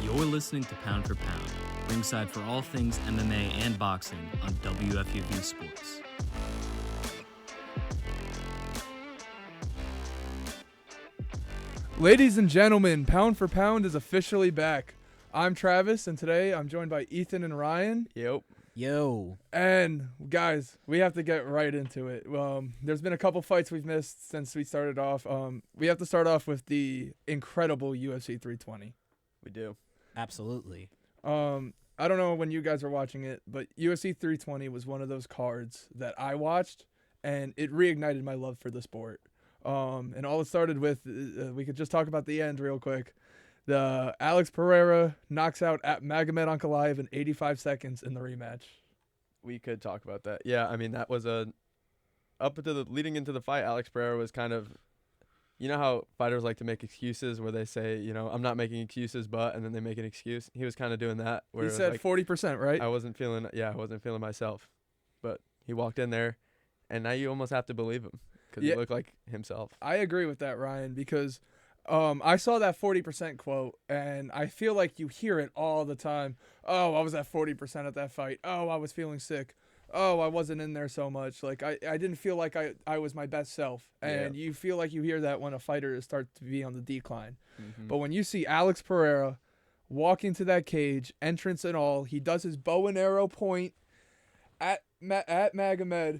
You're listening to Pound for Pound, ringside for all things MMA and boxing on WFUV Sports. Ladies and gentlemen, Pound for Pound is officially back. I'm Travis, and today I'm joined by Ethan and Ryan. Yep. Yo. And guys, we have to get right into it. There's been a couple fights we've missed since we started off. We have to start off with the incredible UFC 320. We do. Absolutely. I don't know when you guys are watching it, but UFC 320 was one of those cards that I watched, and it reignited my love for the sport. And all it started with, we could just talk about the end real quick. The Alex Pereira knocks out at Magomed Ankalaev in 85 seconds in the rematch. We could talk about that. Yeah, I mean, that was leading into the fight, Alex Pereira was kind of, you know how fighters like to make excuses where they say, you know, I'm not making excuses, and then they make an excuse. He was kind of doing that. Where He said like, 40%, right? I wasn't feeling myself, but he walked in there, and now you almost have to believe him because he looked like himself. I agree with that, Ryan, because I saw that 40% quote, and I feel like you hear it all the time. Oh, I was at 40% at that fight. Oh, I was feeling sick. Oh, I wasn't in there so much. Like, I didn't feel like I was my best self. And you feel like you hear that when a fighter starts to be on the decline. Mm-hmm. But when you see Alex Pereira walk into that cage, entrance and all, he does his bow and arrow point at Magomed.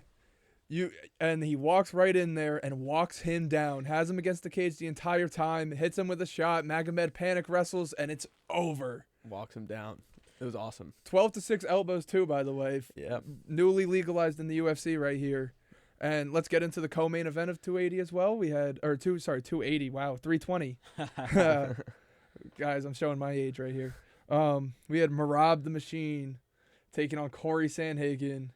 And he walks right in there and walks him down, has him against the cage the entire time, hits him with a shot. Magomed panic wrestles, and it's over. Walks him down. It was awesome. 12-6 elbows too, by the way. Yeah. Newly legalized in the UFC right here. And let's get into the co-main event of 280 as well. 280. Wow, 320. Guys, I'm showing my age right here. We had Merab the Machine taking on Corey Sandhagen.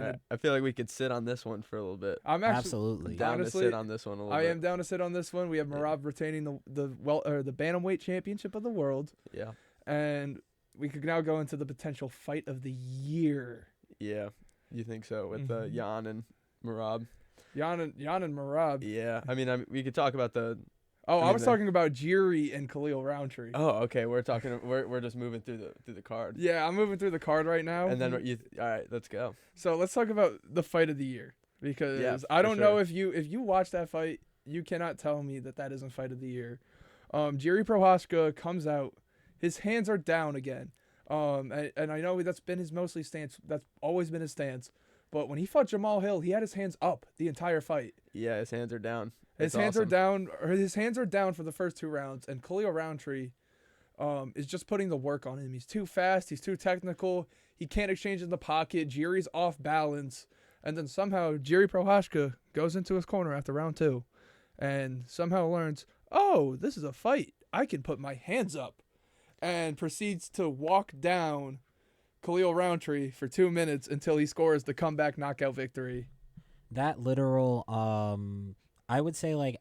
I feel like we could sit on this one for a little bit. I'm actually absolutely down to sit on this one a little bit. I am down to sit on this one. We have Merab retaining the bantamweight championship of the world. Yeah. And we could now go into the potential fight of the year. Yeah, you think so with Jan and Merab? Jan and Merab. Yeah, I mean, we could talk about the. I was talking about Jiri and Khalil Roundtree. Oh, okay. We're just moving through the card. Yeah, I'm moving through the card right now. And then all right, let's go. So let's talk about the fight of the year, because I don't know if you watch that fight, you cannot tell me that isn't fight of the year. Jiri Prochazka comes out. His hands are down again. And I know that's been his mostly stance. That's always been his stance. But when he fought Jamal Hill, he had his hands up the entire fight. Yeah, his hands are down. His hands are down. His hands are down for the first two rounds. And Khalil Roundtree is just putting the work on him. He's too fast. He's too technical. He can't exchange in the pocket. Jiri's off balance. And then somehow Jiri Prochazka goes into his corner after round two and somehow learns, oh, this is a fight. I can put my hands up. And proceeds to walk down Khalil Roundtree for 2 minutes until he scores the comeback knockout victory. That literal, I would say like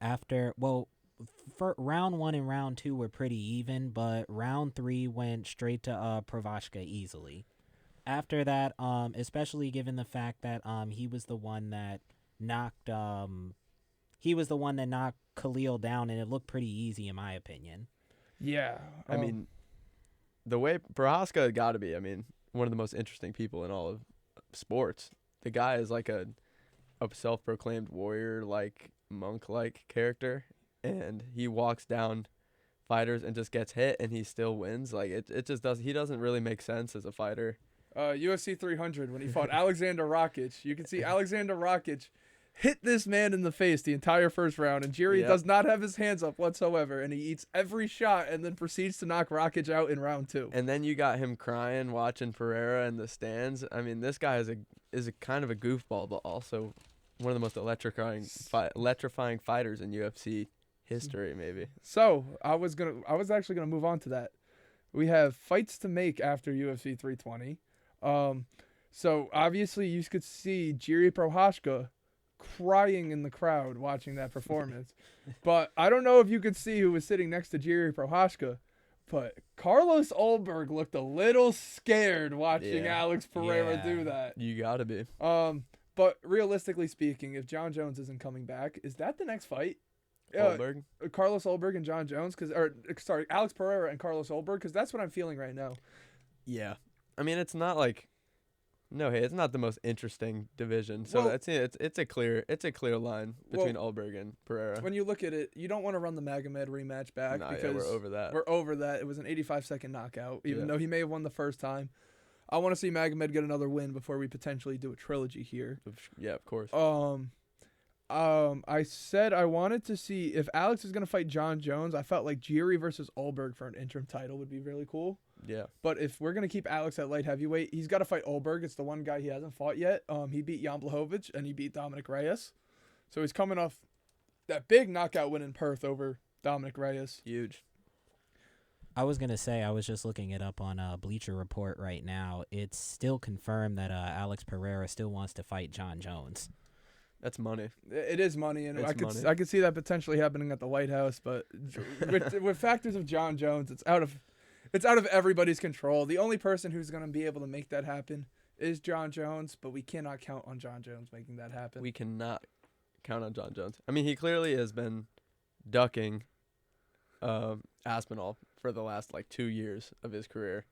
for round 1 and round 2 were pretty even, but round 3 went straight to Prochazka easily. After that, especially given the fact that he was the one that knocked Khalil down, and it looked pretty easy in my opinion. Yeah, I mean, the way Prochazka got to be, I mean, one of the most interesting people in all of sports. The guy is like a self-proclaimed warrior, like monk-like character, and he walks down fighters and just gets hit, and he still wins. Like it just does. He doesn't really make sense as a fighter. UFC 300 when he fought Alexander Rakic, you can see Alexander Rakic hit this man in the face the entire first round, and Jiri does not have his hands up whatsoever, and he eats every shot and then proceeds to knock Rakic out in round 2. And then you got him crying watching Pereira in the stands. I mean, this guy is a kind of a goofball, but also one of the most electrifying fighters in UFC history, maybe. So I was actually gonna move on to that. We have fights to make after UFC 320. So obviously you could see Jiri Prochazka crying in the crowd watching that performance. But I don't know if you could see who was sitting next to Jiri Prochazka, but Carlos Ulberg looked a little scared watching Alex Pereira do that. You gotta be. But realistically speaking, if John Jones isn't coming back, is that the next fight? Goldberg. Carlos Ulberg and John Jones, Alex Pereira and Carlos Ulberg, because that's what I'm feeling right now. Yeah. I mean, it's not like it's not the most interesting division. So Well, it's a clear line between Ulberg and Pereira. When you look at it, you don't want to run the Magomed rematch back because we're over that. We're over that. It was an 85-second knockout, even though he may have won the first time. I want to see Magomed get another win before we potentially do a trilogy here. Yeah, of course. I said I wanted to see if Alex is going to fight John Jones. I felt like Jiri versus Ulberg for an interim title would be really cool. Yeah. But if we're going to keep Alex at light heavyweight, he's got to fight Ulberg. It's the one guy he hasn't fought yet. He beat Jan Blachowicz and he beat Dominic Reyes. So he's coming off that big knockout win in Perth over Dominic Reyes. Huge. I was going to say, I was just looking it up on Bleacher Report right now. It's still confirmed that Alex Pereira still wants to fight John Jones. That's money. It is money, and It's money. I could see that potentially happening at the White House. But with factors of John Jones, it's out of everybody's control. The only person who's going to be able to make that happen is John Jones, but we cannot count on John Jones making that happen. We cannot count on John Jones. I mean, he clearly has been ducking Aspinall for the last 2 years of his career,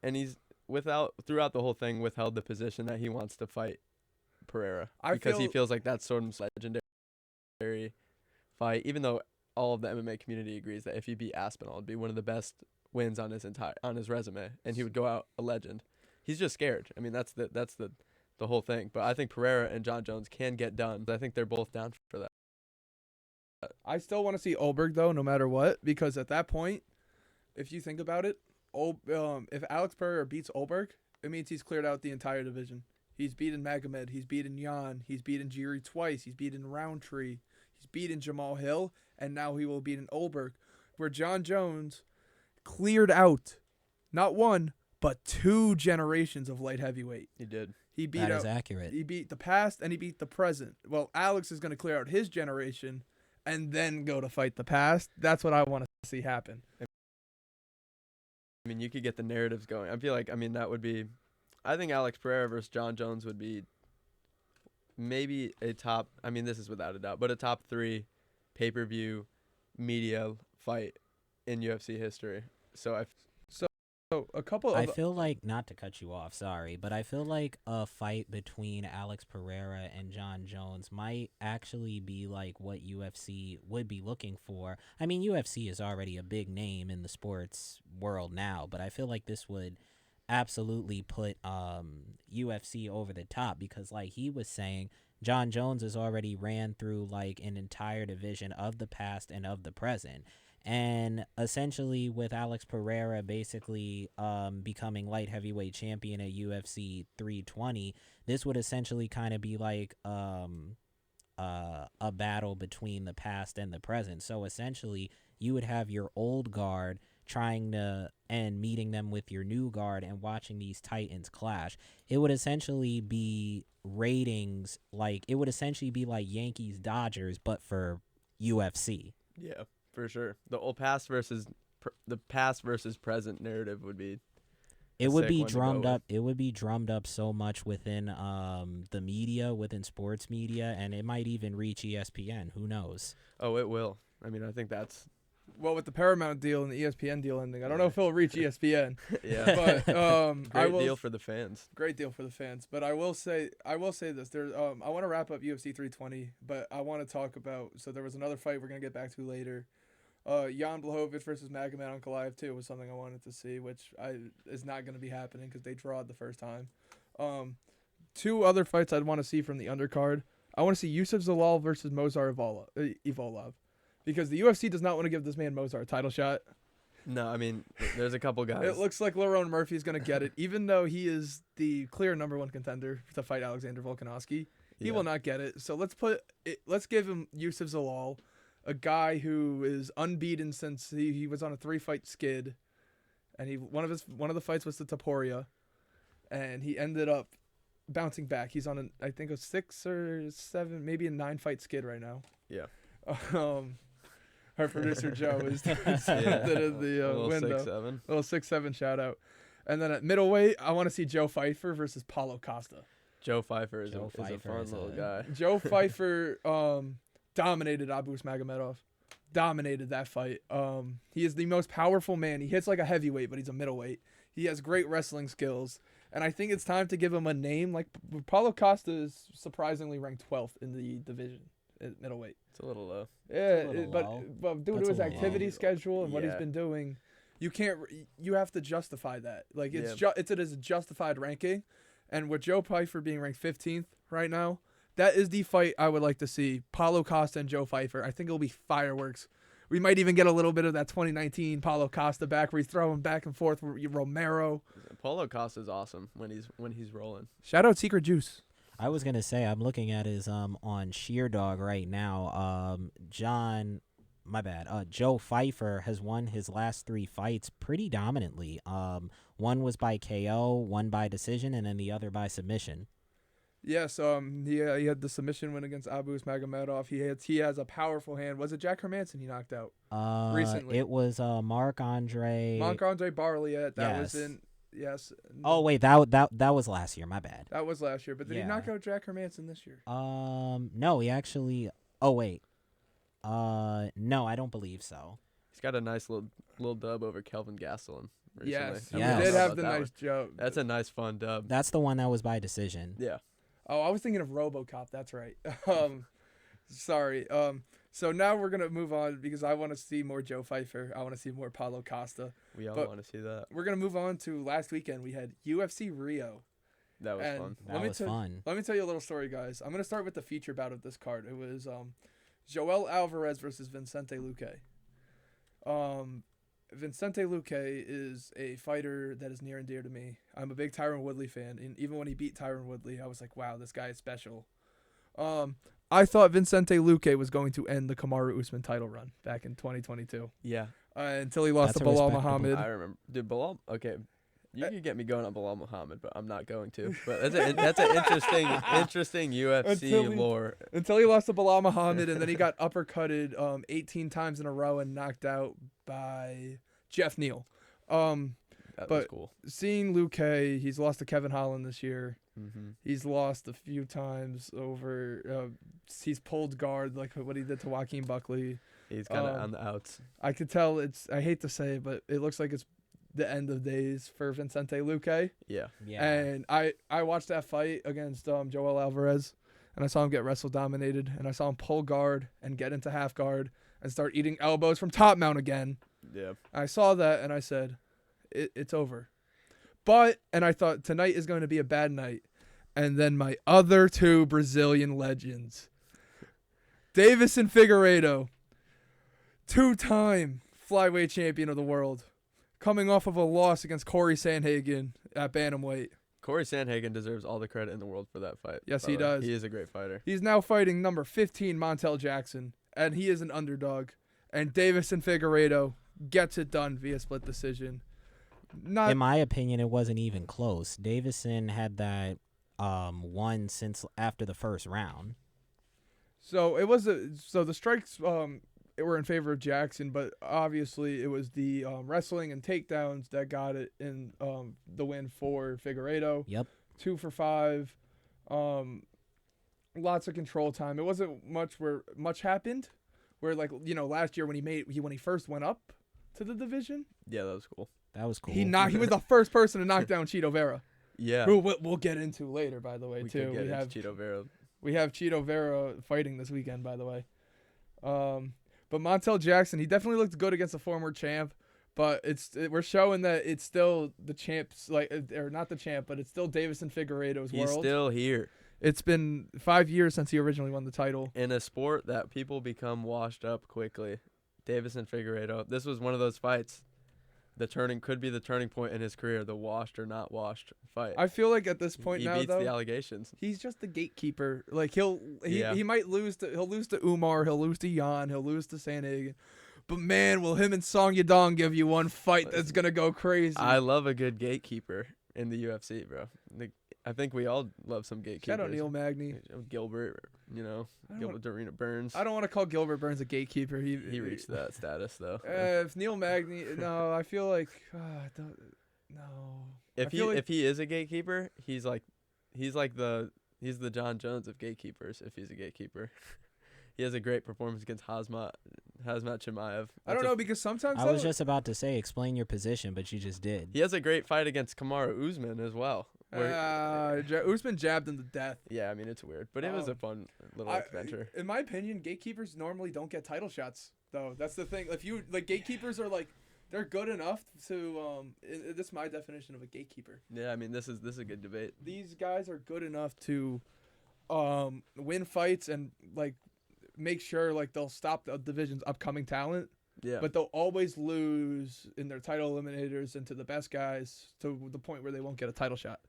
and he's throughout the whole thing withheld the position that he wants to fight Pereira because he feels like that's sort of legendary fight, even though all of the MMA community agrees that if he beat Aspinall, it'd be one of the best wins on his resume, and he would go out a legend. He's just scared. I mean, that's the whole thing. But I think Pereira and John Jones can get done. I think they're both down for that. I still want to see Ulberg though, no matter what, because at that point, if you think about it, if Alex Pereira beats Ulberg, it means he's cleared out the entire division. He's beaten Magomed. He's beaten Jan. He's beaten Jiri twice. He's beaten Roundtree. He's beaten Jamal Hill. And now he will beat an Ulberg. Where John Jones cleared out not one, but 2 generations of light heavyweight. He did. That is accurate. He beat the past and he beat the present. Well, Alex is going to clear out his generation and then go to fight the past. That's what I want to see happen. I mean, you could get the narratives going. I feel like, that would be... I think Alex Pereira versus John Jones would be maybe a top, this is without a doubt, but a top 3 pay-per-view media fight in UFC history. So a couple of... I feel like, not to cut you off, sorry, but I feel like a fight between Alex Pereira and John Jones might actually be like what UFC would be looking for. I mean, UFC is already a big name in the sports world now, but I feel like this would absolutely put UFC over the top because, like he was saying, John Jones has already ran through an entire division of the past and of the present. And essentially with Alex Pereira basically becoming light heavyweight champion at UFC 320, this would essentially kind of be like a battle between the past and the present. So essentially you would have your old guard trying to and meeting them with your new guard and watching these titans clash. It would essentially be ratings it would essentially be like Yankees Dodgers but for UFC. Yeah, for sure. The old past versus present narrative would be it would be drummed up. It would be drummed up so much within the media, within sports media, and it might even reach ESPN. Who knows? Oh, it will. I think that's... Well, with the Paramount deal and the ESPN deal ending, I don't know if it'll reach ESPN. Yeah, but great deal for the fans. Great deal for the fans. But I will say this. There's I want to wrap up UFC 320, but I want to talk about. So there was another fight we're gonna get back to later. Jan Blachowicz versus Magomed Ankalaev 2 was something I wanted to see, which is not going to be happening because they drawed the first time. 2 other fights I'd want to see from the undercard. I want to see Yusuf Zalal versus Mozar Evolov. Because the UFC does not want to give this man Mozart a title shot. No, there's a couple guys. It looks like Lerone Murphy's going to get it, even though he is the clear number 1 contender to fight Alexander Volkanovski. He will not get it. So let's give him Yusuf Zalal, a guy who is unbeaten since he was on a 3-fight skid, and one of the fights was the Taporia, and he ended up bouncing back. He's on I think a 6 or 7, maybe a 9-fight skid right now. Yeah. Our producer Joe is in the window. 6'7". Little 6'7" shout out. And then at middleweight, I want to see Joe Pfeiffer versus Paulo Costa. Joe Pfeiffer is a fun little guy. Joe Pfeiffer dominated Abus Magomedov. dominated that fight. He is the most powerful man. He hits like a heavyweight, but he's a middleweight. He has great wrestling skills, and I think it's time to give him a name. Like Paulo Costa is surprisingly ranked 12th in the division at middleweight. It's a little low. Yeah, little low. but due That's to a his little activity low. schedule and what he's Yeah. been doing, you have to justify that. Like it is a justified ranking, and with Joe Pyfer being ranked 15th right now, that is the fight I would like to see. Paulo Costa and Joe Pyfer. I think it'll be fireworks. We might even get a little bit of that 2019 Paulo Costa back where he's throwing back and forth with Romero. Paulo Costa's awesome when he's rolling. Shout out Secret Juice. I was gonna say I'm looking at his on Sheerdog right now. Joe Pyfer has won his last 3 fights pretty dominantly. One was by KO, one by decision, and then the other by submission. Yes, he had the submission win against Abus Magomedov. He has a powerful hand. Was it Jack Hermanson he knocked out? Recently. It was Marc-Andre Barliet. That was Yes. in yes. Oh wait, that was last year. My bad. That was last year. But did he Yeah. knock out Jack Hermanson this year? No, he actually. Oh wait. No, I don't believe so. He's got a nice little dub over Kelvin Gastelum recently. Yes, I he Yes. did don't know have about the that nice one. joke. That's a nice fun dub. That's the one that was by decision. Yeah. Oh, I was thinking of RoboCop. That's right. Sorry. So now we're gonna move on because I want to see more Joe Pyfer. I want to see more Paulo Costa. We all But- want to see that. We're gonna move on to last weekend. We had UFC Rio. That was and fun. That was fun. Let me tell you a little story, guys. I'm gonna start with the feature bout of this card. It was Joel Alvarez versus Vicente Luque. Vicente Luque is a fighter that is near and dear to me. I'm a big Tyron Woodley fan, and even when he beat Tyron Woodley, I was like, wow, this guy is special. I thought Vicente Luque was going to end the Kamaru Usman title run back in 2022 Yeah. until he lost That's to a Bilal respectable- Muhammad. I remember. Dude, Bilal. Okay. You could get me going on Bilal Muhammad, but I'm not going to. But that's an interesting UFC Until he- lore. Until he lost to Bilal Muhammad, and then he got uppercutted 18 times in a row and knocked out by Jeff Neal. That was but- cool. Seeing Luque, he's lost to Kevin Holland this year. Mm-hmm. He's lost a few times over. He's pulled guard like what he did to Joaquin Buckley. He's kind of on the outs. I could tell I hate to say it, but it looks like it's the end of days for Vicente Luque. Yeah. Yeah. And I watched that fight against Joel Alvarez, and I saw him get wrestle dominated, and I saw him pull guard and get into half guard and start eating elbows from top mount again. Yeah. I saw that, and I said, it's over. And I thought tonight is going to be a bad night. And then my other 2 Brazilian legends, Davison Figueiredo, 2-time flyweight champion of the world, coming off of a loss against Corey Sandhagen at bantamweight. Corey Sandhagen deserves all the credit in the world for that fight. Yes, by he the way. does. He is a great fighter. He's now fighting number 15 Montel Jackson, and he is an underdog. And Davison Figueiredo gets it done via split decision. Not In my opinion, it wasn't even close. Davison had that won since after the first round. so it was so the strikes were in favor of Jackson, but obviously it was the wrestling and takedowns that got it in the win for Figueiredo. Yep. 2 for 5. Lots of control time. It wasn't much happened. Where last year when he first went up to the division, Yeah, that was cool. That was cool. he was the first person to knock down Cheeto Vera. Yeah. Who we'll get into later, by the way, We too. could get into Cheeto Vera. We have Cheeto Vera fighting this weekend, by the way. But Montel Jackson, he definitely looked good against a former champ. But we're showing that it's still the champs, or not the champ, but it's still Davison Figueiredo's He's world. still here. It's been 5 years since he originally won the title. In a sport that people become washed up quickly. Davison Figueiredo. This was one of those fights. Could be the turning point in his career, the washed or not washed fight. I feel like at this point he now, beats though, the allegations. he's just the gatekeeper. Like Yeah. he might lose to Umar, he'll lose to Jan, he'll lose to Sandhagen. But man, will him and Song Yadong give you one fight that's gonna go crazy. I love a good gatekeeper in the UFC, bro. I think we all love some gatekeepers. Shout out Neil Magny. Gilbert, Gilbert Dorina Burns. I don't want to call Gilbert Burns a gatekeeper. He reached that status though. If Neil Magny, no, I feel like no. If I feel like- if he is a gatekeeper, he's the John Jones of gatekeepers. If he's a gatekeeper, He has a great performance against Hazmat Chimaev. I don't know, because sometimes I was just about to say explain your position, but you just did. He has a great fight against Kamaru Usman as well. Usman jabbed him to death. Yeah, I mean, it's weird, but it was a fun little adventure. In my opinion, gatekeepers normally don't get title shots, though. That's the thing. If you like, gatekeepers are like, they're good enough to this is my definition of a gatekeeper. Yeah, I mean, this is a good debate. These guys are good enough to win fights and like make sure like they'll stop the division's upcoming talent. Yeah. But they'll always lose in their title eliminators and to the best guys to the point where they won't get a title shot.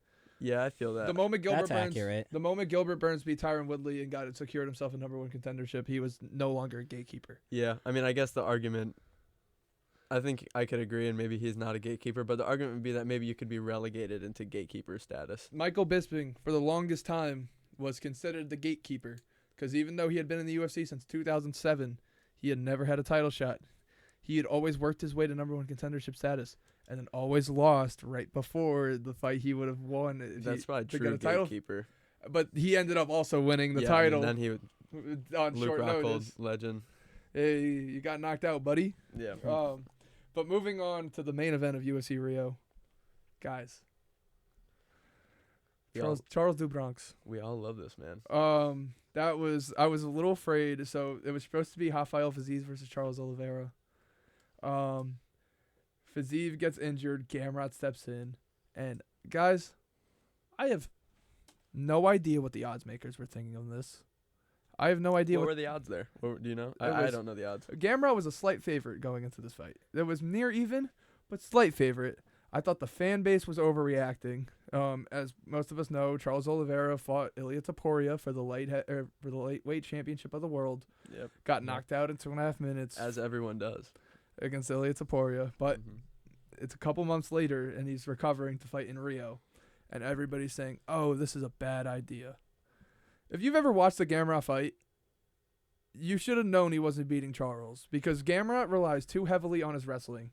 Yeah, I feel that. The moment Gilbert That's accurate. The moment Gilbert Burns beat Tyron Woodley and secured himself a #1 contendership, he was no longer a gatekeeper. Yeah, I mean, I guess the argument, I think I could agree, and maybe he's not a gatekeeper, but the argument would be that maybe you could be relegated into gatekeeper status. Michael Bisping, for the longest time, was considered the gatekeeper because even though he had been in the UFC since 2007, he had never had a title shot. He had always worked his way to #1 contendership status and then always lost right before the fight he would have won. That's probably true gatekeeper. But he ended up also winning the Yeah, title. and then he would, on Luke short Rockhold, notice. legend. Hey, you got knocked out, buddy. Yeah. But moving on to the main event of UFC Rio, guys. Charles Dubronx. We all love this man. I was a little afraid. So it was supposed to be Rafael Fiziev versus Charles Oliveira. Fiziev gets injured. Gamrot steps in, and guys, I have no idea what the odds makers were thinking of this. I have no idea What were the odds there? Do you know? I don't know the odds. Gamrot was a slight favorite going into this fight. It was near even, but slight favorite. I thought the fan base was overreacting. As most of us know, Charles Oliveira fought Ilia Topuria for the lightweight championship of the world. Yep. Got knocked out in 2.5 minutes. As everyone does. Against Ilia Topuria. But it's a couple months later, and he's recovering to fight in Rio. And everybody's saying, oh, this is a bad idea. If you've ever watched the Gamrot fight, you should have known he wasn't beating Charles because Gamrot relies too heavily on his wrestling.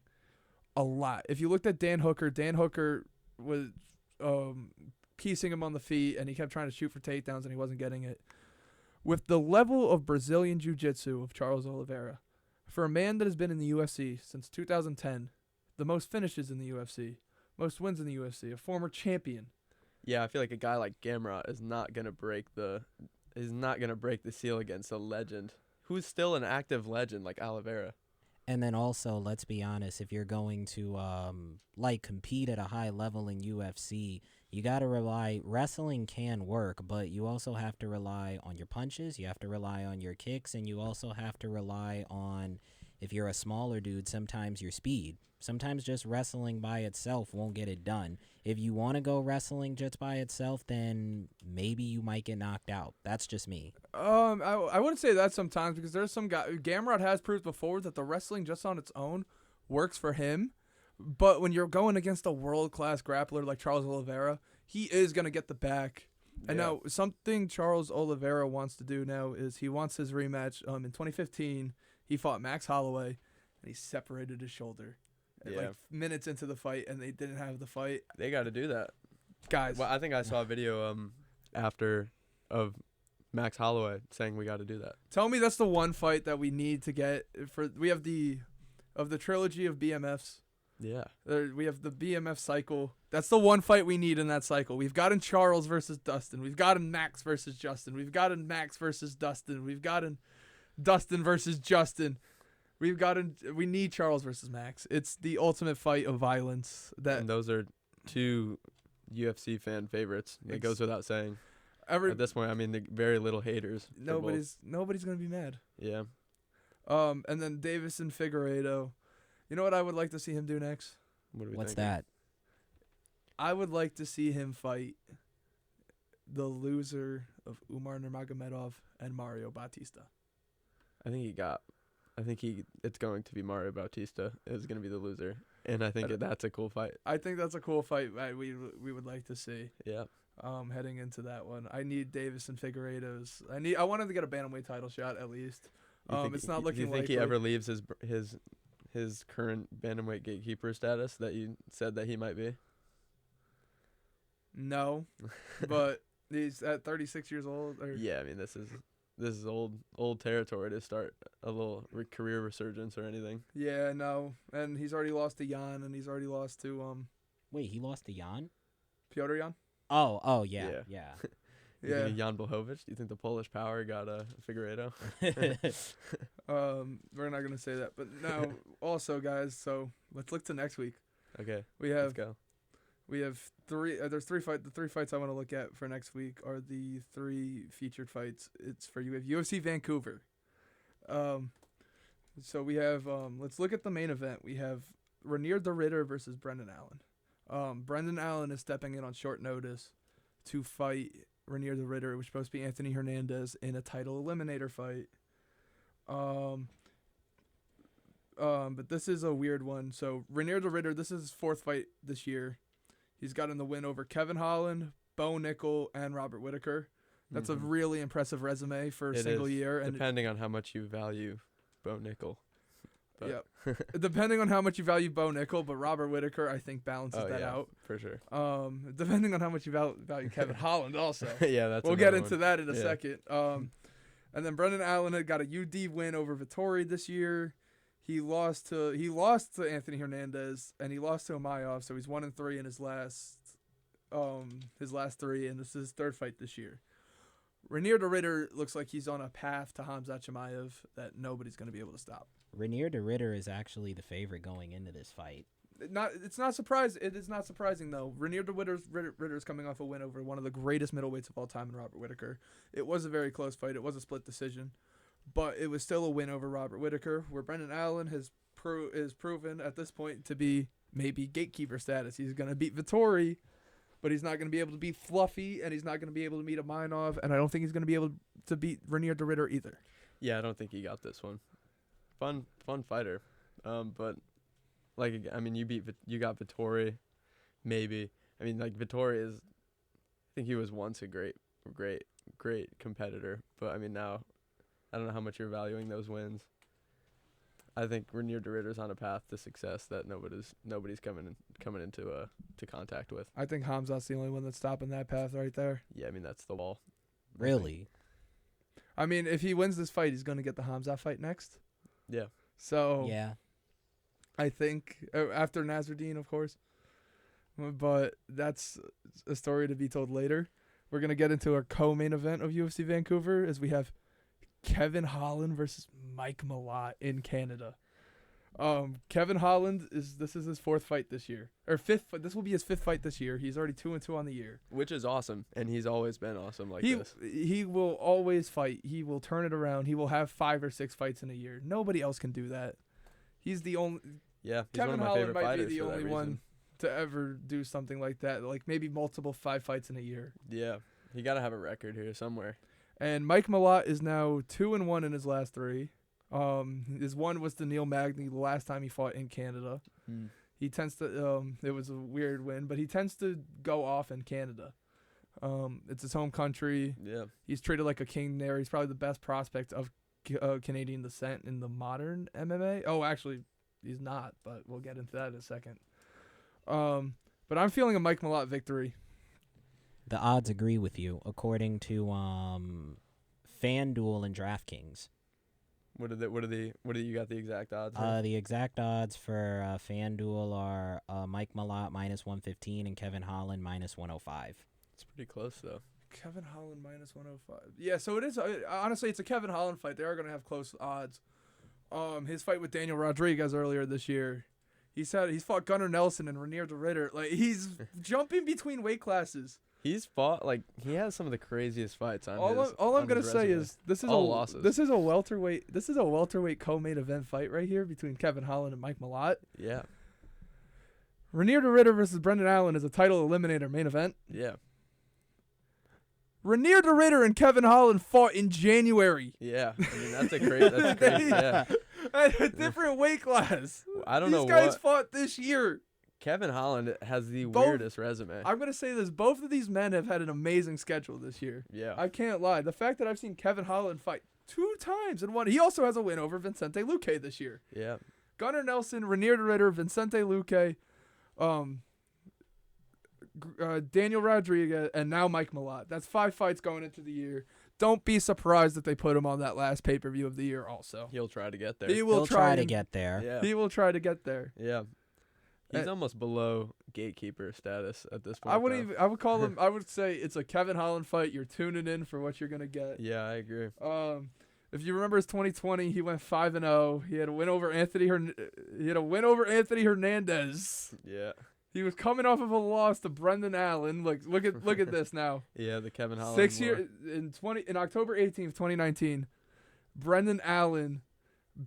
A lot. If you looked at Dan Hooker was piecing him on the feet, and he kept trying to shoot for takedowns, and he wasn't getting it. With the level of Brazilian jiu-jitsu of Charles Oliveira, for a man that has been in the UFC since 2010, the most finishes in the UFC, most wins in the UFC, a former champion. Yeah, I feel like a guy like Gamrot is not gonna break the seal against a legend who's still an active legend like Oliveira. And then also, let's be honest, if you're going to compete at a high level in UFC, you got to rely, wrestling can work, but you also have to rely on your punches, you have to rely on your kicks, and you also have to rely on, if you're a smaller dude, sometimes your speed. Sometimes just wrestling by itself won't get it done. If you want to go wrestling just by itself, then maybe you might get knocked out. That's just me. I wouldn't say that sometimes because there's some guy. Gamrot has proved before that the wrestling just on its own works for him. But when you're going against a world-class grappler like Charles Oliveira, he is going to get the back. And now something Charles Oliveira wants to do now is he wants his rematch. In 2015, he fought Max Holloway, and he separated his shoulder. Like minutes into the fight, and they didn't have the fight. They got to do that, guys. Well, I think I saw a video after of Max Holloway saying we got to do that. Tell me that's the one fight that we need to get for. We have the trilogy of BMFs. Yeah. We have the BMF cycle. That's the one fight we need in that cycle. We've gotten Charles versus Dustin. We've gotten Max versus Justin. We've gotten Max versus Dustin. We've gotten Dustin versus Justin. We need Charles versus Max. It's the ultimate fight of violence. And those are two UFC fan favorites. It goes without saying. At this point, I mean, very little haters. Nobody's gonna be mad. Yeah. And then Davis and Figueiredo. You know what I would like to see him do next? What's that? I would like to see him fight the loser of Umar Nurmagomedov and Mario Bautista. It's going to be Mario Bautista is going to be the loser, and I think that's a cool fight. I think that's a cool fight we would like to see. Yeah. Heading into that one, I need Davis and Figueiredo's. I want him to get a bantamweight title shot at least. It's not looking. Do you think he ever leaves his current bantamweight gatekeeper status that you said that he might be? No, but he's at 36 years old. Yeah, I mean this is. this is old territory to start a little career resurgence or anything. Yeah, no. And he's already lost to Jan, and he's already lost to Wait, he lost to Jan? Piotr Jan. Oh, yeah. You Yeah. think Jan Blachowicz? Do you think the Polish Power got a Figueiredo? We're not gonna say that, but no. Also, guys, so let's look to next week. Okay, We let's have go. three. There's three fight. The three fights I want to look at for next week are the three featured fights. It's for you. We have UFC Vancouver. So we have. Let's look at the main event. We have Renier de Ridder versus Brendan Allen. Brendan Allen is stepping in on short notice to fight Renier de Ridder. It was supposed to be Anthony Hernandez in a title eliminator fight. But this is a weird one. So Renier de Ridder, this is his fourth fight this year. He's gotten the win over Kevin Holland, Bo Nickel, and Robert Whittaker. That's a really impressive resume for a single year. And depending on how much you value Bo Nickel. yeah, depending on how much you value Bo Nickel, but Robert Whittaker, I think, balances that out. For sure. Depending on how much you value Kevin Holland also. Yeah, that's We'll get another into one. that in a second. And then Brendan Allen had got a UD win over Vittori this year. He lost to Anthony Hernandez, and he lost to Amayov, so he's 1-3 in his last three, and this is his third fight this year. Renier de Ridder looks like he's on a path to Khamzat Chimaev that nobody's going to be able to stop. Renier de Ridder is actually the favorite going into this fight. It is not surprising though. Renier de Ridder is coming off a win over one of the greatest middleweights of all time in Robert Whittaker. It was a very close fight. It was a split decision, but it was still a win over Robert Whittaker, where Brendan Allen is proven at this point to be maybe gatekeeper status. He's going to beat Vittori, but he's not going to be able to beat Fluffy, and he's not going to be able to beat Amayov, and I don't think he's going to be able to beat Renier de Ridder either. Yeah, I don't think he got this one. Fun fighter. But like, I mean, you got Vittori, maybe. I mean, like, Vittori is, I think he was once a great competitor, but I mean, now I don't know how much you're valuing those wins. I think Renier de Ridder's on a path to success that nobody's coming into to contact with. I think Khamzat's the only one that's stopping that path right there. Yeah, I mean, that's the wall. Really? I mean, if he wins this fight, he's going to get the Khamzat fight next. Yeah. So Yeah. I think after Nasruddin, of course, but that's a story to be told later. We're going to get into our co-main event of UFC Vancouver as we have Kevin Holland versus Mike Malott in Canada. Kevin Holland this is his fourth fight this year, or fifth. This will be his fifth fight this year. He's already 2-2 on the year, Which is awesome, and he's always been awesome like this. He will always fight. He will turn it around. He will have 5 or 6 fights in a year. Nobody else can do that. He's the only. Yeah, he's Kevin one of my Holland favorite might be fighters the for that only reason. one to ever do something like that. Like maybe multiple 5 fights in a year. Yeah, he got to have a record here somewhere. And Mike Malott is now 2-1 in his last 3. His one was to Neil Magny the last time he fought in Canada. He tends to it was a weird win, but he tends to go off in Canada. It's his home country. Yeah. He's treated like a king there. He's probably the best prospect of Canadian descent in the modern MMA. Oh, actually, he's not, but we'll get into that in a second. But I'm feeling a Mike Malott victory. The odds agree with you, according to FanDuel and DraftKings. What do you got the exact odds? here? The exact odds for FanDuel are Mike Malott -115 and Kevin Holland -105. It's pretty close though. Kevin Holland -105. Yeah, so it is. Honestly, it's a Kevin Holland fight. They are going to have close odds. His fight with Daniel Rodriguez earlier this year, he's fought Gunnar Nelson and Renier de Ridder. Like he's jumping between weight classes. He's fought he has some of the craziest fights on All I'm gonna say resume. is this is All losses. this is a welterweight co-main event fight right here between Kevin Holland and Mike Malott. Yeah. Renier de Ridder versus Brendan Allen is a title eliminator main event. Yeah. Renier de Ridder and Kevin Holland fought in January. Yeah. I mean that's crazy. Yeah. At a different weight class. I don't know These guys what fought this year. Kevin Holland has the Both- weirdest resume. I'm going to say this. Both of these men have had an amazing schedule this year. Yeah. I can't lie. The fact that I've seen Kevin Holland fight 2 times in one. He also has a win over Vicente Luque this year. Yeah. Gunnar Nelson, Renier de Ridder, Vicente Luque, Daniel Rodriguez, and now Mike Malott. That's 5 fights going into the year. don't be surprised if they put him on that last pay-per-view of the year also. He'll try to get there. He will He'll try to and- get there. Yeah. He will try to get there. Yeah. He's Uh, almost below gatekeeper status at this point. I wouldn't though. even. I would call him. I would say it's a Kevin Holland fight. You're tuning in for what you're gonna get. Yeah, I agree. If you remember his 2020, he went 5-0. He had a win over Anthony. He had a win over Anthony Hernandez. Yeah. He was coming off of a loss to Brendan Allen. Like, look at this now. Yeah, the Kevin Holland. 6 war. years in October 18th, 2019, Brendan Allen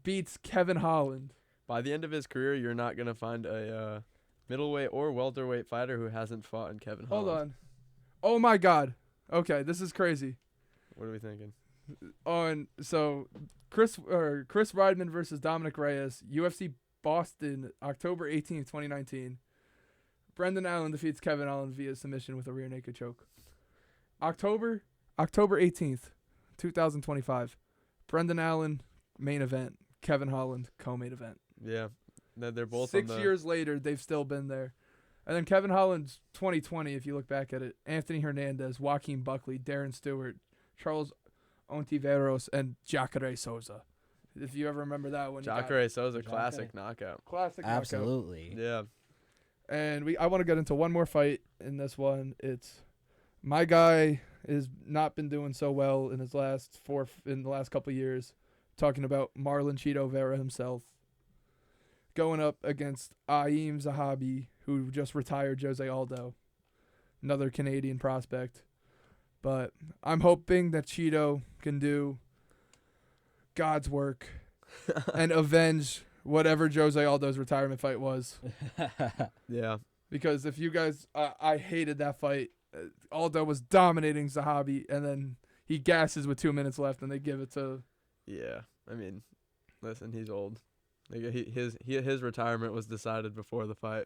beats Kevin Holland. By the end of his career, you're not gonna find a middleweight or welterweight fighter who hasn't fought in Kevin Holland. Hold on. Oh my God. Okay, this is crazy. What are we thinking? So Chris Weidman versus Dominic Reyes, UFC Boston, October 18th, 2019. Brendan Allen defeats Kevin Holland via submission with a rear naked choke. October 18th, 2025. Brendan Allen main event, Kevin Holland co-main event. Yeah, they're both 6 on the, years later, they've still been there. And then Kevin Holland's 2020, if you look back at it, Anthony Hernandez, Joaquin Buckley, Darren Stewart, Charles Ontiveros, and Jacare Souza. If you ever remember that one. Jacare Souza Jacare. classic knockout. Classic knockout. Absolutely. Yeah, And I want to get into one more fight in this one. It's my guy has not been doing so well in the last couple of years. Talking about Marlon Cheeto Vera himself. Going up against Aim Zahabi, who just retired Jose Aldo. Another Canadian prospect. But I'm hoping that Cheeto can do God's work and avenge whatever Jose Aldo's retirement fight was. yeah. Because if you guys, I hated that fight. Aldo was dominating Zahabi, and then he gasses with 2 minutes left, and they give it to. Yeah, I mean, listen, he's old. Like, his retirement was decided before the fight,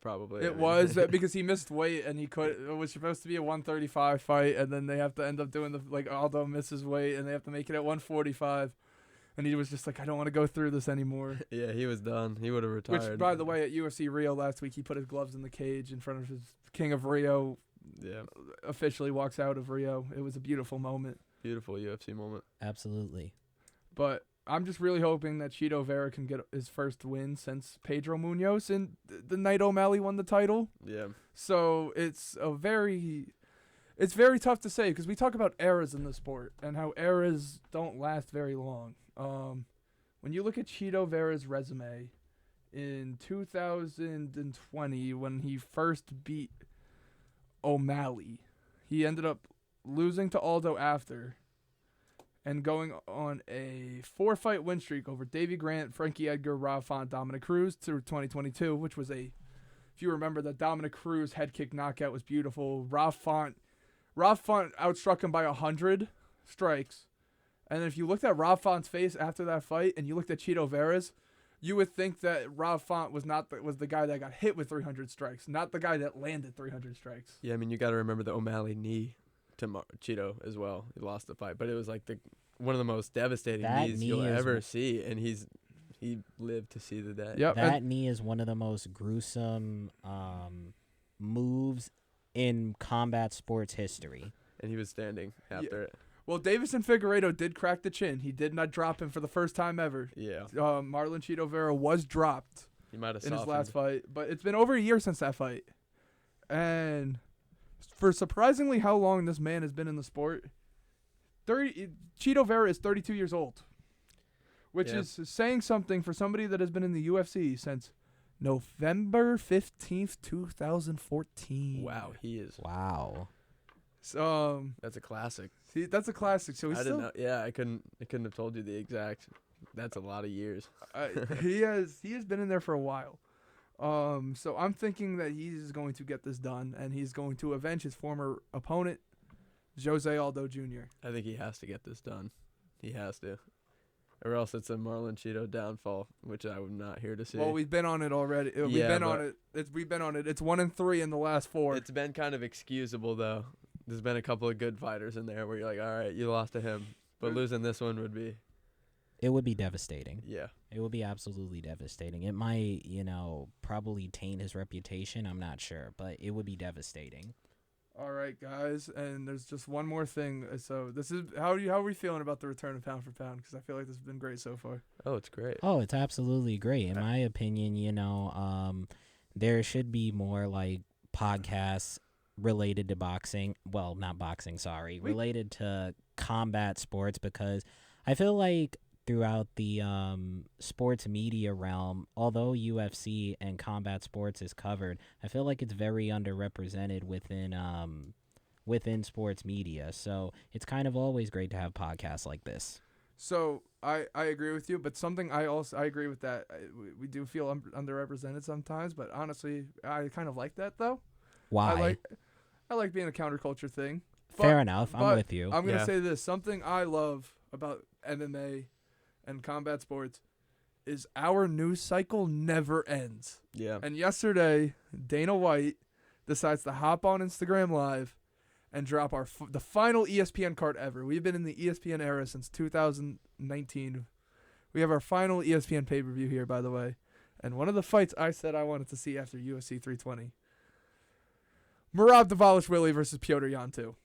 probably. It was because he missed weight, and it was supposed to be a 135 fight, and then they have to end up doing Aldo misses weight, and they have to make it at 145, and he was just like, I don't want to go through this anymore. Yeah, he was done. He would have retired. Which, by the way, at UFC Rio last week, he put his gloves in the cage in front of his King of Rio. Yeah, Officially walks out of Rio. It was a beautiful moment. beautiful UFC moment. Absolutely. But I'm just really hoping that Cheeto Vera can get his first win since Pedro Munoz and the night O'Malley won the title. Yeah, So it's very tough to say because we talk about eras in the sport and how eras don't last very long. When you look at Cheeto Vera's resume in 2020 when he first beat O'Malley, he ended up losing to Aldo after and going on a 4-fight win streak over Davey Grant, Frankie Edgar, Rob Font, Dominic Cruz through 2022, which was if you remember, that Dominic Cruz head kick knockout was beautiful. Rob Font outstruck him by 100 strikes. And if you looked at Rob Font's face after that fight and you looked at Cheeto Vera's, you would think that Rob Font was the guy that got hit with 300 strikes, not the guy that landed 300 strikes. yeah. I mean, you got to remember the O'Malley knee to Cheeto as well. He lost the fight, but it was like one of the most devastating That knees knee you'll is ever see, and he lived to see the day. Yep. That knee is one of the most gruesome moves in combat sports history. And he was standing after it. Well, Davison Figueiredo did crack the chin. He did not drop him for the first time ever. Yeah, Marlon Cheeto Vera was dropped he might have in his softened. last fight, but it's been over a year since that fight. And for surprisingly how long this man has been in the sport, Cheeto Vera is 32 years old, which Yeah. is saying something for somebody that has been in the UFC since November 15th, 2014. Wow, he is. Wow. So, That's a classic. see, that's a classic. So he's I still, didn't know. Yeah, I couldn't have told you the exact. That's a lot of years. he has been in there for a while. So I'm thinking that he's going to get this done, and he's going to avenge his former opponent, Jose Aldo Jr. I think he has to get this done. He has to, or else it's a Marlon Cheeto downfall, which I'm not here to see. Well, we've been on it already. We've Yeah, been on but- it. We've been on it. It's 1-3 in the last 4. It's been kind of excusable though. There's been a couple of good fighters in there where you're like, all right, you lost to him, but losing this one would be, It would be devastating. yeah. It would be absolutely devastating. It might, probably taint his reputation. I'm not sure, but it would be devastating. All right, guys, and there's just one more thing. So this is how are we feeling about the return of pound for pound? Because I feel like this has been great so far. Oh, it's great. Oh, it's absolutely great. In my opinion, there should be more like podcasts related to boxing. Well, not boxing, sorry. Related to combat sports, because I feel like throughout the sports media realm, although UFC and combat sports is covered, I feel like it's very underrepresented within sports media. So it's kind of always great to have podcasts like this. So I agree with you, but something I agree with that. We do feel underrepresented sometimes, but honestly, I kind of like that though. Why? I like being a counterculture thing. Fair enough. I'm with you. I'm gonna say this. Something I love about MMA and combat sports is our news cycle never ends. Yeah. And yesterday, Dana White decides to hop on Instagram Live and drop the final ESPN card ever. We've been in the ESPN era since 2019. We have our final ESPN pay-per-view here, by the way. And one of the fights I said I wanted to see after UFC 320. Merab Dvalishvili versus Piotr Jan 2.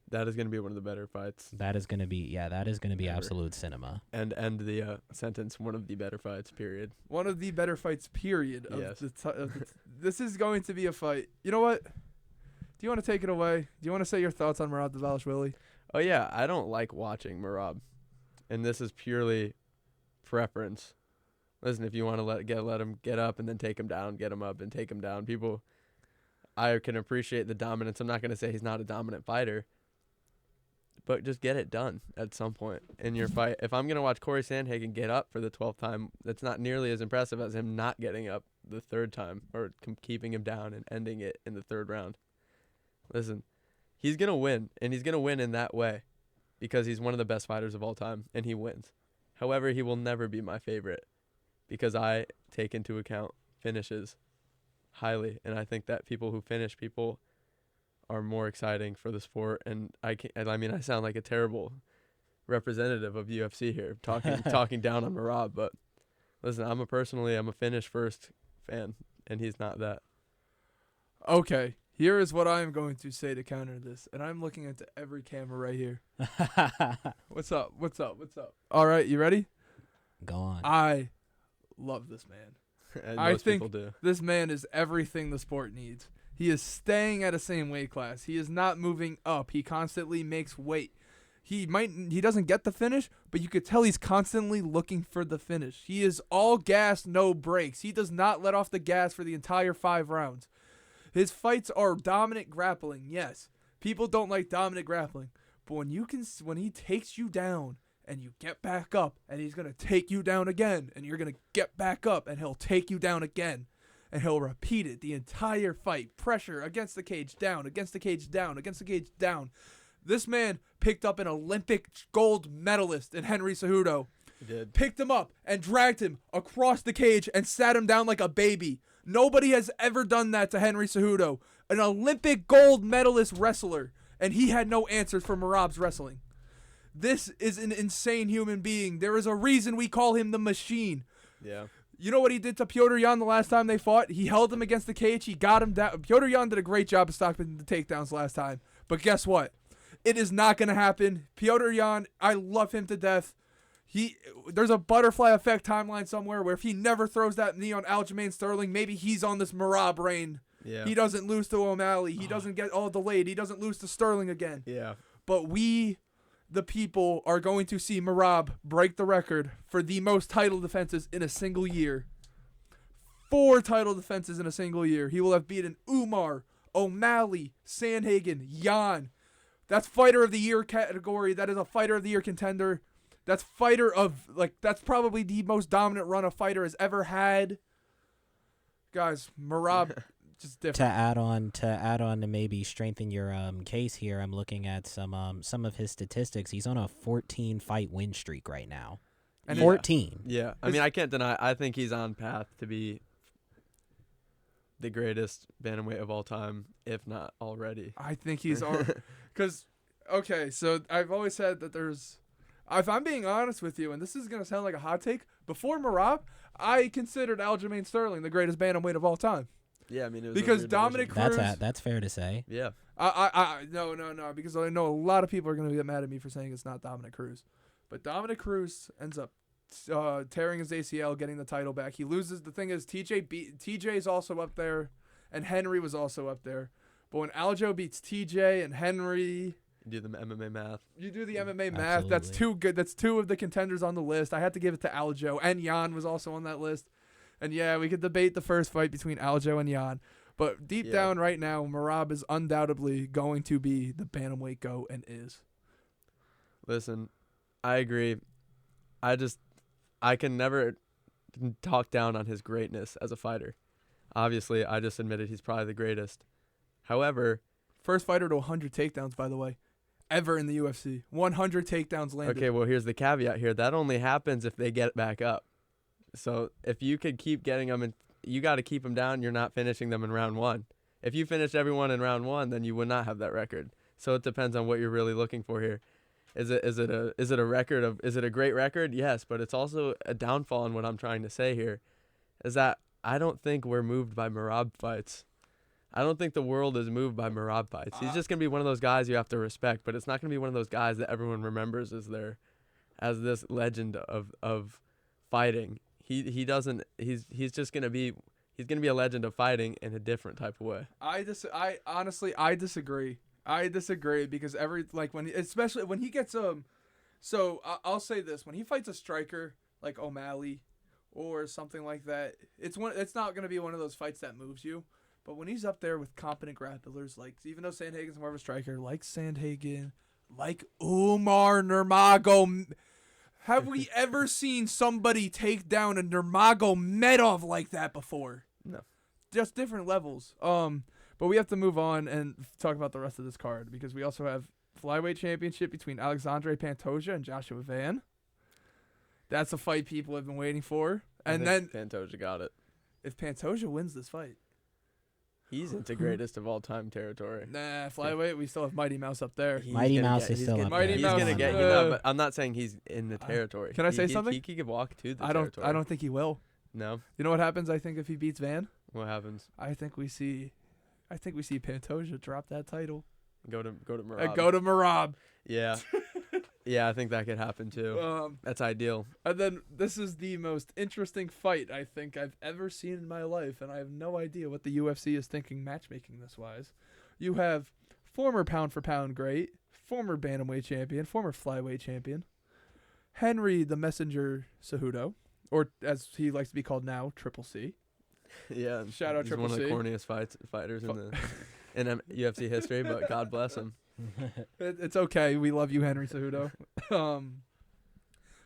That is going to be one of the better fights. That is going to be Ever. absolute cinema. And end the sentence, one of the better fights, period. One of the better fights, period. Yes. This is going to be a fight. You know what? Do you want to take it away? Do you want to say your thoughts on Merab Dvalishvili? Oh, yeah. I don't like watching Merab. And this is purely preference. Listen, if you want to let him get up and then take him down, get him up and take him down. People, I can appreciate the dominance. I'm not going to say he's not a dominant fighter, but just get it done at some point in your fight. If I'm going to watch Corey Sandhagen get up for the 12th time, that's not nearly as impressive as him not getting up the third time or keeping him down and ending it in the third round. Listen, he's going to win, and he's going to win in that way because he's one of the best fighters of all time, and he wins. However, he will never be my favorite because I take into account finishes highly, and I think that people who finish people are more exciting for the sport. And I sound like a terrible representative of UFC here, talking down on Merab, but listen, I'm a finish first fan, and he's not that. Okay, here is what I'm going to say to counter this, and I'm looking into every camera right here. What's up? All right, you ready? Go on. I love this man. And I most think people do. this man is everything the sport needs. He is staying at a same weight class. He is not moving up. He constantly makes weight. He doesn't get the finish, but you could tell he's constantly looking for the finish. He is all gas, no brakes. He does not let off the gas for the entire 5 rounds. His fights are dominant grappling. Yes, people don't like dominant grappling, but when he takes you down and you get back up, and he's gonna take you down again, and you're gonna get back up, and he'll take you down again. And he'll repeat it the entire fight. Pressure against the cage, down, against the cage, down, against the cage, down. This man picked up an Olympic gold medalist in Henry Cejudo. He did. Picked him up and dragged him across the cage and sat him down like a baby. Nobody has ever done that to Henry Cejudo. An Olympic gold medalist wrestler. And he had no answers for Merab's wrestling. This is an insane human being. There is a reason we call him the Machine. Yeah. You know what he did to Piotr Jan the last time they fought? He held him against the cage. He got him down. Piotr Jan did a great job of stopping the takedowns last time. But guess what? It is not going to happen. Piotr Jan, I love him to death. There's a butterfly effect timeline somewhere where if he never throws that knee on Aljamain Sterling, maybe he's on this Merab reign. Yeah. He doesn't lose to O'Malley. He doesn't get all delayed. He doesn't lose to Sterling again. Yeah. But we, the people, are going to see Merab break the record for the most title defenses in a single year. 4 title defenses in a single year. He will have beaten Umar, O'Malley, Sandhagen, Jan. That's fighter of the year category. That is a fighter of the year contender. That's that's probably the most dominant run a fighter has ever had. Guys, Merab just different. To add on to maybe strengthen your case here, I'm looking at some of his statistics. He's on a 14 fight win streak right now. And 14. Yeah. I mean, I can't deny. I think he's on path to be the greatest bantamweight of all time, if not already. I think he's on because so I've always said that there's. If I'm being honest with you, and this is gonna sound like a hot take, before Merab, I considered Aljamain Sterling the greatest bantamweight of all time. Yeah, I mean, it was Because a weird Dominic division. Cruz. That's fair to say. Yeah. No, because I know a lot of people are going to get mad at me for saying it's not Dominic Cruz. But Dominic Cruz ends up tearing his ACL, getting the title back. He loses. The thing is, TJ is also up there, and Henry was also up there. But when Aljo beats TJ and Henry, You do the MMA math. you do the MMA math. That's Absolutely. too good. That's two of the contenders on the list. I had to give it to Aljo, and Jan was also on that list. And yeah, we could debate the first fight between Aljo and Jan. But deep down right now, Merab is undoubtedly going to be the bantamweight GOAT and is. Listen, I agree. I can never talk down on his greatness as a fighter. Obviously, I just admitted he's probably the greatest. However, First fighter to 100 takedowns, by the way, ever in the UFC. 100 takedowns landed. okay, well, here's the caveat here. That only happens if they get back up. So if you could keep getting them, and you got to keep them down, you're not finishing them in round one. If you finished everyone in round one, then you would not have that record. So it depends on what you're really looking for here. Is it a record of, is it a great record? Yes, but it's also a downfall in what I'm trying to say here, is that I don't think we're moved by Merab fights. I don't think the world is moved by Merab fights. He's just gonna be one of those guys you have to respect, but it's not gonna be one of those guys that everyone remembers as this legend of fighting. He's just gonna be a legend of fighting in a different type of way. I honestly disagree. I disagree because especially when he gets so I'll say this, when he fights a striker like O'Malley or something like that, it's not going to be one of those fights that moves you. But when he's up there with competent grapplers, like, even though Sandhagen's more of a striker, like Sandhagen, like Umar Nurmagomedov, have we ever seen somebody take down a Nurmagomedov like that before? No. Just different levels. But we have to move on and talk about the rest of this card because we also have flyweight championship between Alexandre Pantoja and Joshua Van. That's a fight people have been waiting for. And then Pantoja got it. if Pantoja wins this fight, He's into greatest of all time territory. nah, flyweight, we still have Mighty Mouse up there. Mighty Mouse is still up Mighty there. He's Mouse, gonna get but I'm not saying he's in the territory. Can I say something? He could walk to the I territory. don't think he will. No. You know what happens? I think if he beats Van, What happens? I think we see Pantoja drop that title. Go to Merab. Go to Merab. Yeah. Yeah, I think that could happen too. That's ideal. And then this is the most interesting fight I think I've ever seen in my life, and I have no idea what the UFC is thinking matchmaking this wise. You have former pound-for-pound great, former bantamweight champion, former flyweight champion, Henry the Messenger Cejudo, or as he likes to be called now, Triple C. Yeah. Shout out he's Triple one of the C. corniest fighters in UFC history, but God bless him. It's okay. We love you, Henry Cejudo.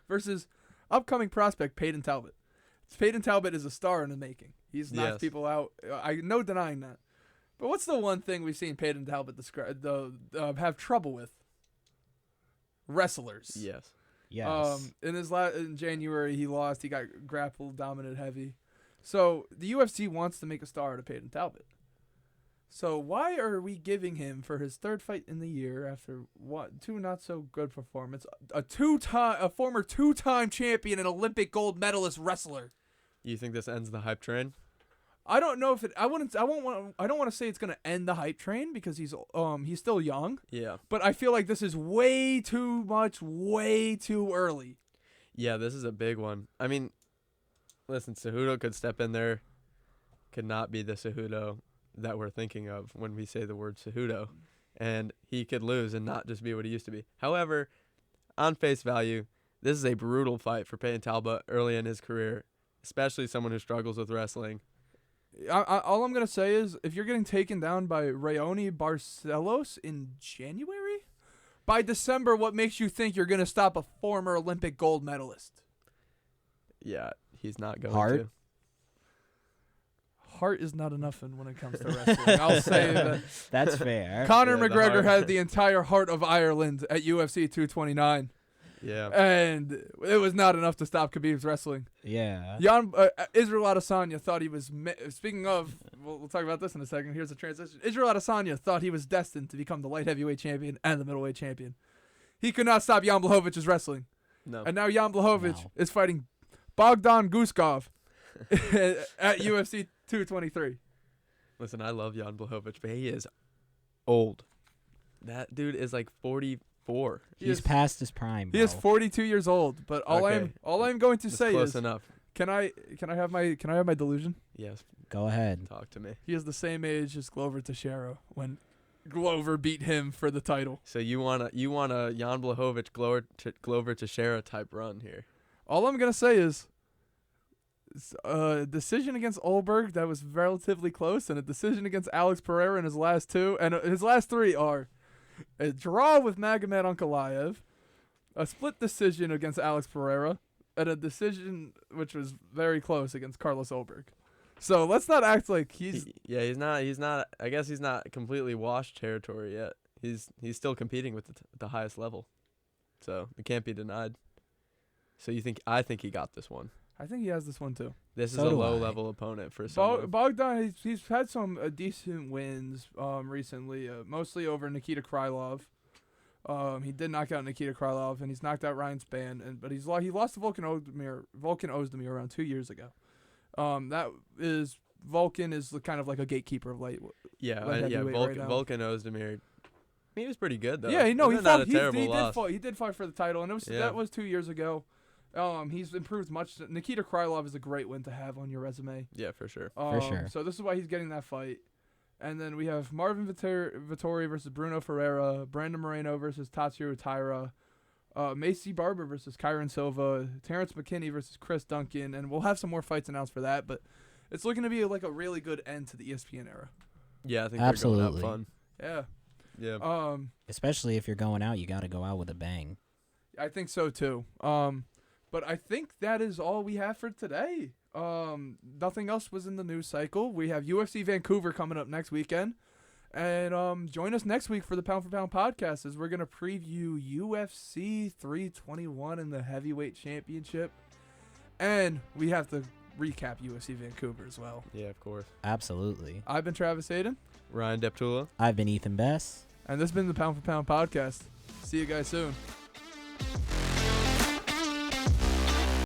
Versus upcoming prospect Peyton Talbot. Peyton Talbot is a star in the making. He's knocked people out. No denying that. But what's the one thing we've seen Peyton Talbot have trouble with? Wrestlers. Yes. Yes. In January he lost. He got grapple dominant heavy. So the UFC wants to make a star out of Peyton Talbot. So why are we giving him for his third fight in the year after two not so good performance, a former two-time champion and Olympic gold medalist wrestler? You think this ends the hype train? I don't know if it. I don't want to say it's gonna end the hype train because he's still young. Yeah. But I feel like this is way too much, way too early. Yeah, this is a big one. I mean, listen, Cejudo could step in there, could not be the Cejudo that we're thinking of when we say the word Cejudo, and he could lose and not just be what he used to be. However, on face value, this is a brutal fight for Peyton Talbot early in his career, especially someone who struggles with wrestling. All I'm going to say is if you're getting taken down by Raoni Barcelos in January, by December, what makes you think you're going to stop a former Olympic gold medalist? Yeah, he's not going Hard. to. Heart is not enough when it comes to wrestling. I'll say that. That's fair. Conor Yeah, the McGregor heart. had the entire heart of Ireland at UFC 229, Yeah. and it was not enough to stop Khabib's wrestling. Yeah. Israel Adesanya thought he was. Speaking of, we'll talk about this in a second. Here's a transition. Israel Adesanya thought he was destined to become the light heavyweight champion and the middleweight champion. He could not stop Jan Blachowicz' wrestling, No. and now Jan Blachowicz Wow. is fighting Bogdan Guskov at UFC 223. Listen, I love Jan Blachowicz, but he is old. That dude is like 44. He's past his prime. He bro. is 42 years old. But all Okay. I'm going to That's say close is, enough. can I have my delusion? Yes, Go ahead. talk to me. He is the same age as Glover Teixeira when Glover beat him for the title. So you want a Jan Blachowicz Glover Teixeira type run here? All I'm gonna say is, a decision against Olberg that was relatively close, and a decision against Alex Pereira in his last two, and his last three are a draw with Magomed Ankalaev, a split decision against Alex Pereira, and a decision which was very close against Carlos Olberg. So let's not act like he's He's not. I guess he's not completely washed territory yet. He's still competing with the highest level, so it can't be denied. So I think he got this one. I think he has this one too. This So is a do low I. level opponent for someone. Bogdan, he's had some decent wins recently, mostly over Nikita Krylov. He did knock out Nikita Krylov, and he's knocked out Ryan Spann, but he lost to Volkan Ozdemir around 2 years ago. Volkan is kind of like a gatekeeper of light Yeah, heavyweight right now. Volkan Ozdemir. He was pretty good though. Yeah, he Wasn't that a terrible did loss? fight. He did fight for the title, and that was 2 years ago. He's improved much. Nikita Krylov is a great win to have on your resume. Yeah, for sure. sure. So this is why he's getting that fight. And then we have Marvin Vettori versus Bruno Ferreira, Brandon Moreno versus Tatsuro Taira, Macy Barber versus Kyron Silva, Terrence McKinney versus Chris Duncan, and we'll have some more fights announced for that. But it's looking to be like a really good end to the ESPN era. Yeah, I think Absolutely. they're going Yeah. out fun. Yeah. Especially if you're going out, you got to go out with a bang. I think so too. But I think that is all we have for today. Nothing else was in the news cycle. We have UFC Vancouver coming up next weekend. And join us next week for the Pound for Pound podcast as we're going to preview UFC 321 in the heavyweight championship. And we have to recap UFC Vancouver as well. Yeah, of course. Absolutely. I've been Travis Hayden. Ryan Deptula. I've been Ethan Bess. And this has been the Pound for Pound podcast. See you guys soon.